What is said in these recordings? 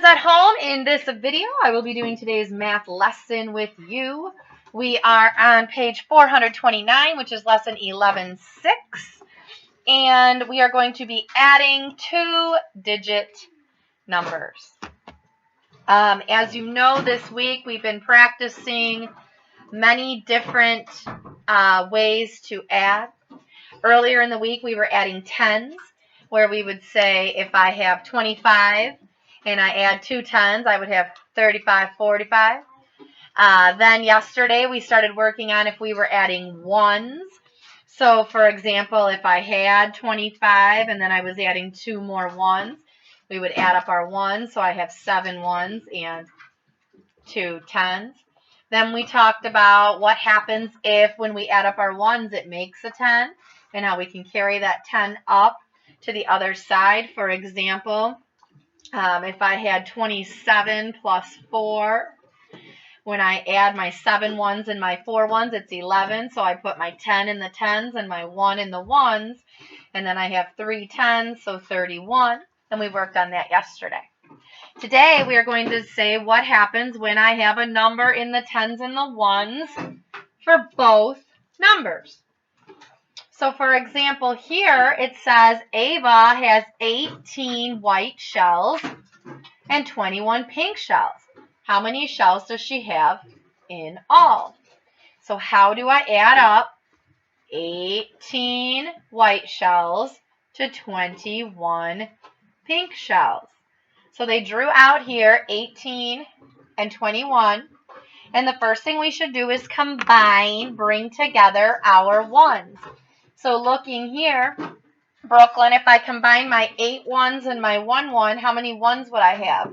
friends at home. In this video, I will be doing today's math lesson with you. We are on page 429, which is lesson 11.6. And we are going to be adding two-digit numbers. As you know, this week we've been practicing many different ways to add. Earlier in the week, we were adding tens, where we would say if I have 25 and I add two tens, I would have 35, 45. Then yesterday, we started working on if we were adding ones. So, for example, if I had 25 and then I was adding two more ones, we would add up our ones. So I have 7 ones and 2 tens. Then we talked about what happens if when we add up our ones, it makes a 10, and how we can carry that 10 up to the other side. For example, if I had 27 plus 4, when I add my 7 ones and my 4 ones, it's 11. So I put my 10 in the tens and my 1 in the ones, and then I have 3 tens, so 31. And we worked on that yesterday. Today, we are going to say what happens when I have a number in the tens and the ones for both numbers. So, for example, here it says Ava has 18 white shells and 21 pink shells. How many shells does she have in all? So, how do I add up 18 white shells to 21 pink shells? So they drew out here 18 and 21. And the first thing we should do is combine, bring together our ones. So looking here, Brooklyn, if I combine my 8 ones and my 1 1, how many ones would I have?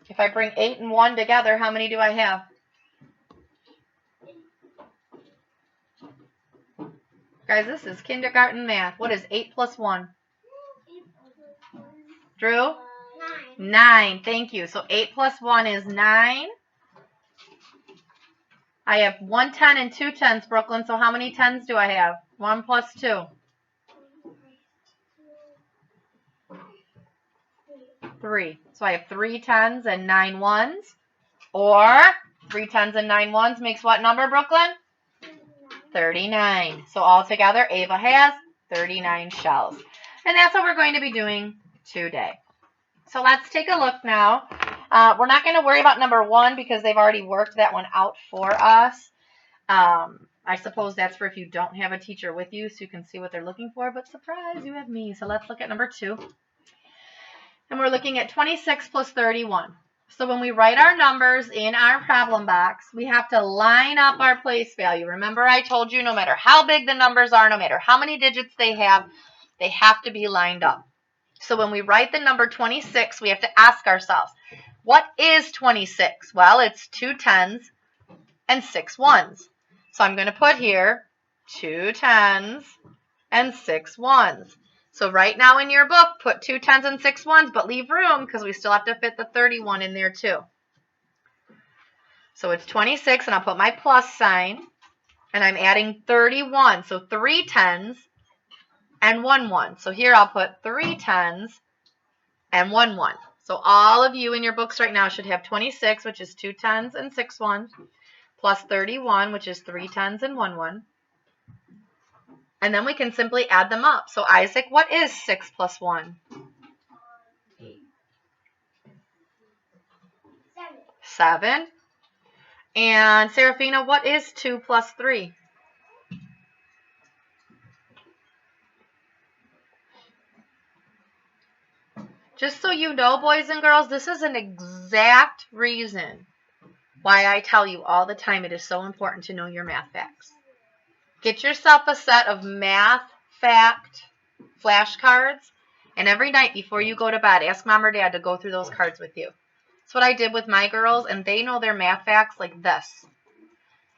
If I bring 8 and 1 together, how many do I have? Guys, this is kindergarten math. What is 8 plus 1? Drew? 9. Thank you. So 8 plus 1 is 9. I have 1 10 and 2 tens, Brooklyn. So how many tens do I have? 1 plus 2. 3. So I have 3 tens and 9 ones. Or 3 tens and 9 ones makes what number, Brooklyn? 39. So altogether, Ava has 39 shells. And that's what we're going to be doing today. So let's take a look now. We're not going to worry about number 1 because they've already worked that one out for us. I suppose that's for if you don't have a teacher with you so you can see what they're looking for. But surprise, you have me. So let's look at number 2. And we're looking at 26 plus 31. So when we write our numbers in our problem box, we have to line up our place value. Remember I told you no matter how big the numbers are, no matter how many digits they have to be lined up. So when we write the number 26, we have to ask ourselves, what is 26? Well, it's 2 tens and 6 ones. So I'm going to put here 2 tens and 6 ones. So right now in your book, put 2 tens and 6 ones, but leave room because we still have to fit the 31 in there too. So it's 26, and I'll put my plus sign, and I'm adding 31. So 3 tens and 1 1. So here I'll put 3 tens and 1 1. So all of you in your books right now should have 26, which is 2 tens and 6 ones, plus 31, which is 3 tens and 1 1. And then we can simply add them up. So Isaac, what is 6 plus 1? 7. And Serafina, what is 2 plus 3? Just so you know, boys and girls, this is an exact reason why I tell you all the time it is so important to know your math facts. Get yourself a set of math fact flashcards, and every night before you go to bed, ask Mom or Dad to go through those cards with you. That's what I did with my girls, and they know their math facts like this.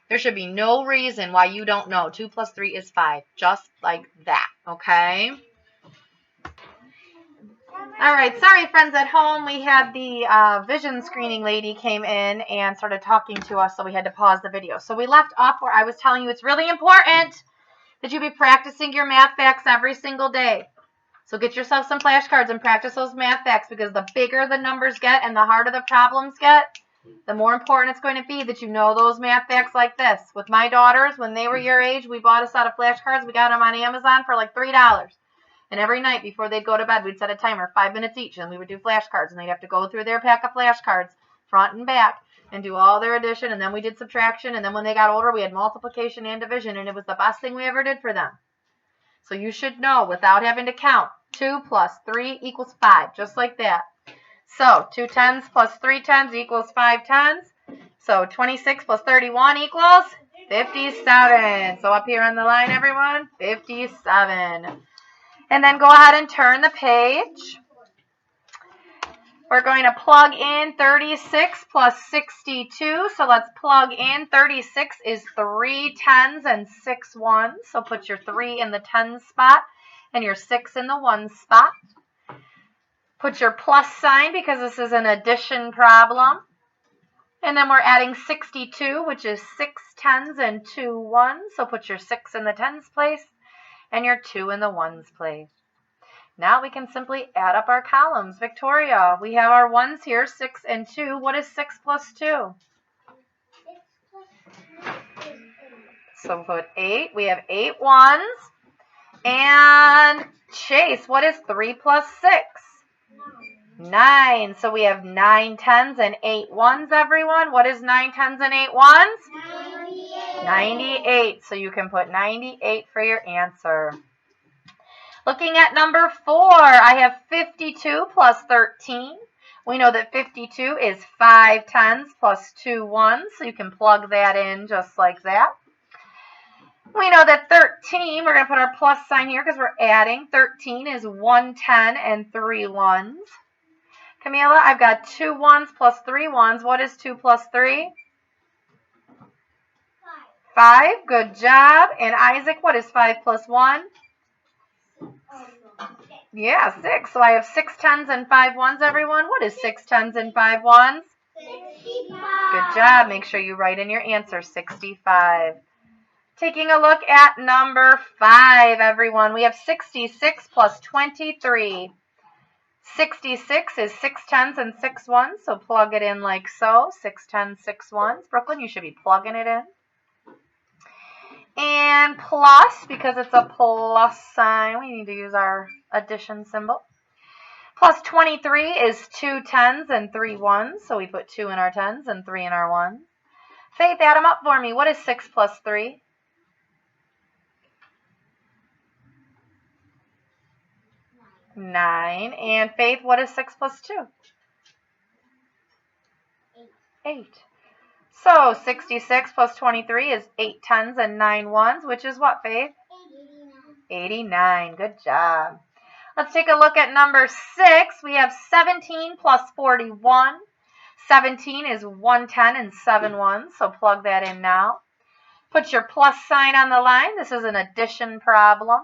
There should be no reason why you don't know 2 plus 3 is 5, just like that, okay? All right, sorry, friends at home. We had the vision screening lady came in and started talking to us, so we had to pause the video. So we left off where I was telling you it's really important that you be practicing your math facts every single day. So get yourself some flashcards and practice those math facts, because the bigger the numbers get and the harder the problems get, the more important it's going to be that you know those math facts like this. With my daughters, when they were your age, we bought a set of flashcards. We got them on Amazon for like $3. And every night before they'd go to bed, we'd set a timer, 5 minutes each, and we would do flashcards. And they'd have to go through their pack of flashcards, front and back, and do all their addition. And then we did subtraction. And then when they got older, we had multiplication and division. And it was the best thing we ever did for them. So you should know without having to count. 2 plus 3 equals 5, just like that. So 2 tens plus 3 tens equals 5 tens. So 26 plus 31 equals 57. So up here on the line, everyone, 57. And then go ahead and turn the page. We're going to plug in 36 plus 62. So let's plug in. 36 is 3 tens and 6 ones. So put your 3 in the tens spot and your 6 in the ones spot. Put your plus sign because this is an addition problem. And then we're adding 62, which is 6 tens and 2 ones. So put your 6 in the tens place and your 2 in the ones place. Now we can simply add up our columns. Victoria, we have our ones here, 6 and 2. What is 6 plus 2? So put 8. We have 8 ones. And Chase, what is 3 plus 6? 9. So we have 9 tens and 8 ones, everyone. What is 9 tens and 8 ones? 98. 98. So you can put 98 for your answer. Looking at number 4, I have 52 plus 13. We know that 52 is 5 tens plus 2 ones, so you can plug that in just like that. We know that 13, we're going to put our plus sign here because we're adding. 13 is 1 10 and 3 ones. Camila, I've got 2 ones plus 3 ones. What is 2 plus 3? 5. Good job. And Isaac, what is 5 plus 1? Yeah, 6. So I have 6 tens and 5 ones, everyone. What is 6 tens and 5 ones? 65. Good job. Make sure you write in your answer, 65. Taking a look at number 5, everyone. We have 66 plus 23. 66 is 6 tens and 6 ones, so plug it in like so. 6 tens, 6 ones. Brooklyn, you should be plugging it in. And plus, because it's a plus sign, we need to use our addition symbol. Plus 23 is 2 tens and 3 ones, so we put 2 in our tens and 3 in our ones. Faith, add them up for me. What is 6 plus 3? 9. And Faith, what is 6 plus 2? 8. So 66 plus 23 is 8 tens and 9 ones, which is what, Faith? 89. Good job. Let's take a look at number 6. We have 17 plus 41. 17 is 1 10 and 7 ones, so plug that in now. Put your plus sign on the line. This is an addition problem.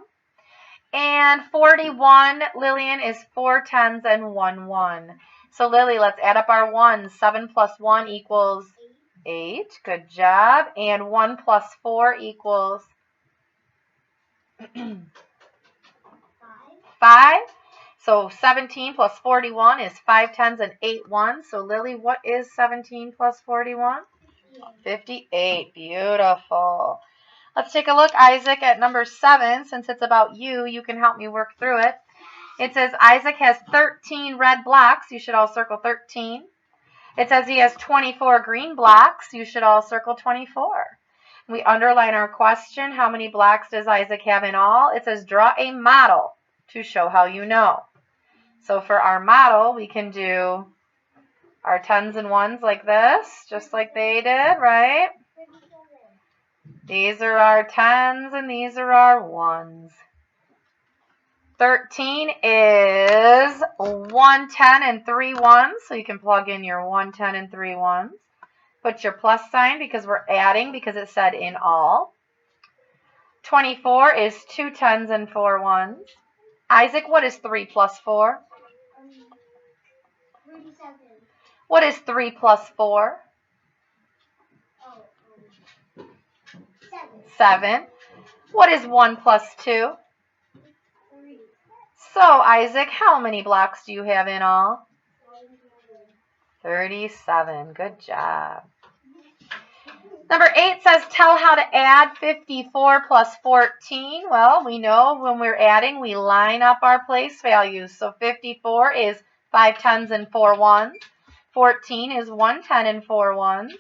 And 41, Lillian, is 4 tens and 1 1. So Lily, let's add up our ones. 7 plus 1 equals 8. Good job. And 1 plus 4 equals 5. So 17 plus 41 is 5 tens and 8 ones. So Lily, what is 17 plus 41? 58. Beautiful. Let's take a look, Isaac, at number 7. Since it's about you, you can help me work through it. It says Isaac has 13 red blocks. You should all circle 13. It says he has 24 green blocks. You should all circle 24. We underline our question. How many blocks does Isaac have in all? It says draw a model to show how you know. So for our model, we can do our tens and ones like this, just like they did, right? These are our tens and these are our ones. 13 is 1 10 and 3 ones, so you can plug in your 1 10 and 3 ones. Put your plus sign because we're adding because it said in all. 24 is 2 tens and 4 ones. Isaac, what is 3 plus 4? 37. What is 3 plus 4? 7. 7. What is 1 plus 2? 3. So, Isaac, how many blocks do you have in all? 37. Good job. Number 8 says, tell how to add 54 plus 14. Well, we know when we're adding, we line up our place values. So 54 is 5 tens and 4 ones. 14 is 1 10 and 4 ones.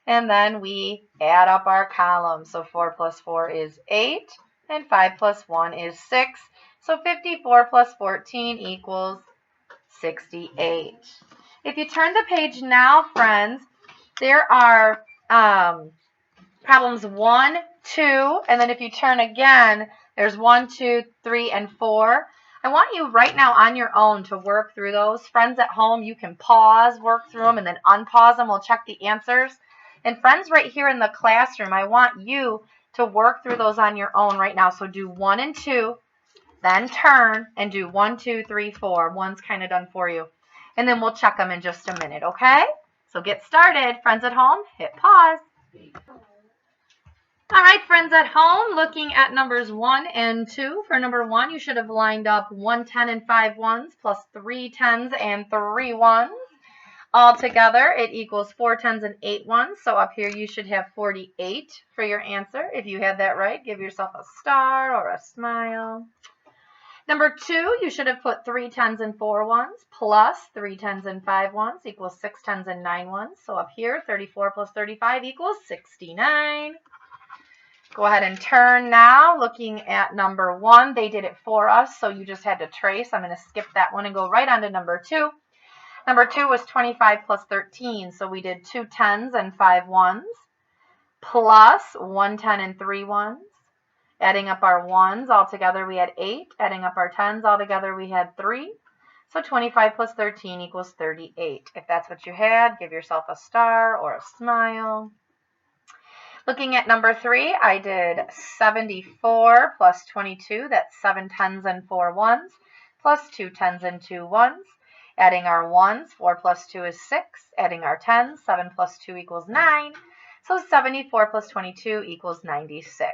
And then we add up our columns. So 4 plus 4 is 8, and 5 plus 1 is 6. So 54 plus 14 equals 68. If you turn the page now, friends, there are problems 1, 2, and then if you turn again, there's 1, 2, 3, and 4. I want you right now on your own to work through those. Friends at home, you can pause, work through them, and then unpause them. We'll check the answers. And friends right here in the classroom, I want you to work through those on your own right now. So do 1 and 2, then turn and do 1, 2, 3, 4. One's kind of done for you. And then we'll check them in just a minute, okay? So get started. Friends at home, hit pause. All right, friends at home, looking at numbers 1 and 2. For number 1, you should have lined up 1 10 and 5 ones plus 3 tens and 3 ones. All together, it equals 4 tens and 8 ones. So up here, you should have 48 for your answer. If you had that right, give yourself a star or a smile. Number 2, you should have put 3 tens and 4 ones plus 3 tens and 5 ones equals 6 tens and 9 ones. So up here, 34 plus 35 equals 69. Go ahead and turn now. Looking at number 1, they did it for us, so you just had to trace. I'm going to skip that one and go right on to number 2. Number 2 was 25 plus 13, so we did 2 tens and 5 ones plus 1 10 and 3 ones. Adding up our ones, all together we had 8. Adding up our tens, all together we had 3. So 25 plus 13 equals 38. If that's what you had, give yourself a star or a smile. Looking at number 3, I did 74 plus 22. That's 7 tens and 4 ones plus 2 tens and 2 ones. Adding our ones, 4 plus 2 is 6. Adding our tens, 7 plus 2 equals 9. So 74 plus 22 equals 96.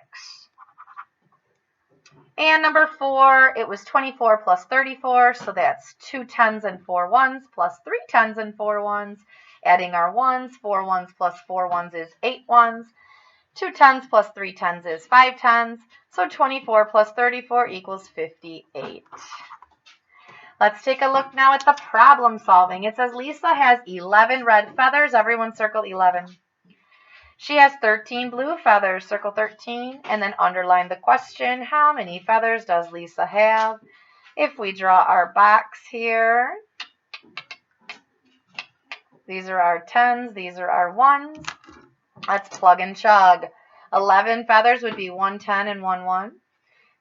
And number 4, it was 24 plus 34, so that's 2 tens and 4 ones plus 3 tens and 4 ones. Adding our ones, 4 ones plus 4 ones is 8 ones. 2 tens plus 3 tens is 5 tens, so 24 plus 34 equals 58. Let's take a look now at the problem solving. It says Lisa has 11 red feathers. Everyone circle 11. She has 13 blue feathers. Circle 13 and then underline the question. How many feathers does Lisa have? If we draw our box here, these are our tens, these are our ones. Let's plug and chug. 11 feathers would be 1 10 and 1 1.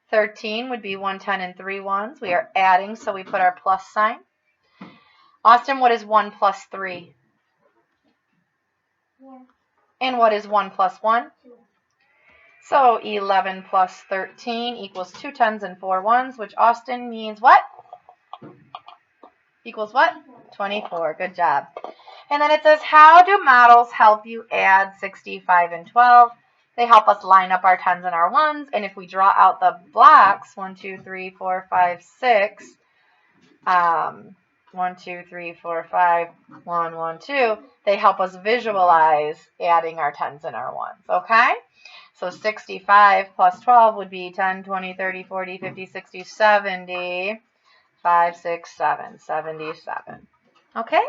13 would be 1 10 and 3 ones. We are adding, so we put our plus sign. Austin, what is 1 plus 3? 1. And what is 1 plus 1? 2. So 11 plus 13 equals 2 tens and 4 ones, which Austin means what? Equals what? 24. Good job. And then it says, how do models help you add 65 and 12? They help us line up our tens and our ones. And if we draw out the blocks, 1, 2, 3, 4, 5, 6, 1, 2, 3, 4, 5, 1, 1, 2, they help us visualize adding our tens and our ones, okay? So 65 plus 12 would be 10, 20, 30, 40, 50, 60, 70, 5, 6, 7, 77. Okay?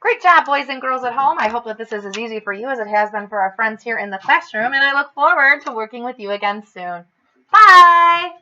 Great job, boys and girls at home. I hope that this is as easy for you as it has been for our friends here in the classroom, and I look forward to working with you again soon. Bye!